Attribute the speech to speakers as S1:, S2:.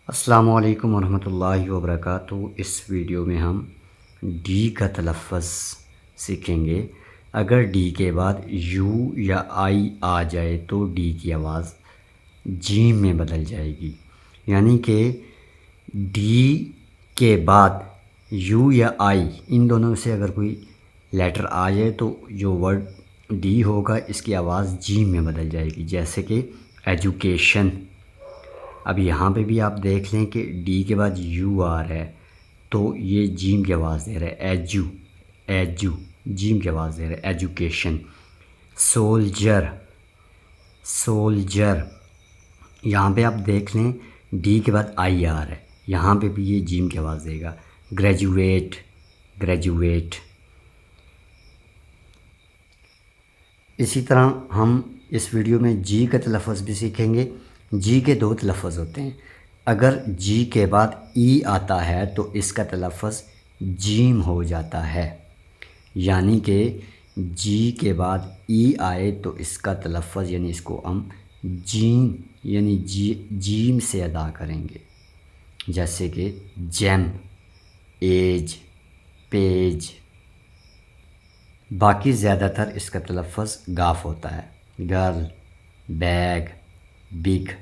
S1: السلام علیکم ورحمۃ اللہ وبرکاتہ۔ اس ویڈیو میں ہم ڈی کا تلفظ سیکھیں گے۔ اگر ڈی کے بعد یو یا آئی آ جائے تو ڈی کی آواز جیم میں بدل جائے گی، یعنی کہ ڈی کے بعد یو یا آئی ان دونوں سے اگر کوئی لیٹر آ جائے تو جو ورڈ ڈی ہوگا اس کی آواز جیم میں بدل جائے گی، جیسے کہ ایجوکیشن۔ اب یہاں پہ بھی آپ دیکھ لیں کہ ڈی کے بعد یو آ رہا ہے تو یہ جیم کی آواز دے رہا ہے، ایجو جیم کی آواز دے رہا ہے، ایجوکیشن۔ سولجر یہاں پہ آپ دیکھ لیں ڈی کے بعد آئی آ رہا ہے، یہاں پہ بھی یہ جیم کی آواز دے گا، گریجویٹ۔ اسی طرح ہم اس ویڈیو میں جی کا تلفظ بھی سیکھیں گے۔ جی کے دو تلفظ ہوتے ہیں، اگر جی کے بعد ای آتا ہے تو اس کا تلفظ جیم ہو جاتا ہے، یعنی کہ جی کے بعد ای آئے تو اس کا تلفظ یعنی اس کو ہم جیم یعنی جیم سے ادا کریں گے، جیسے کہ جیم، ایج، پیج۔ باقی زیادہ تر اس کا تلفظ گاف ہوتا ہے، گرل، بیگ، بگ۔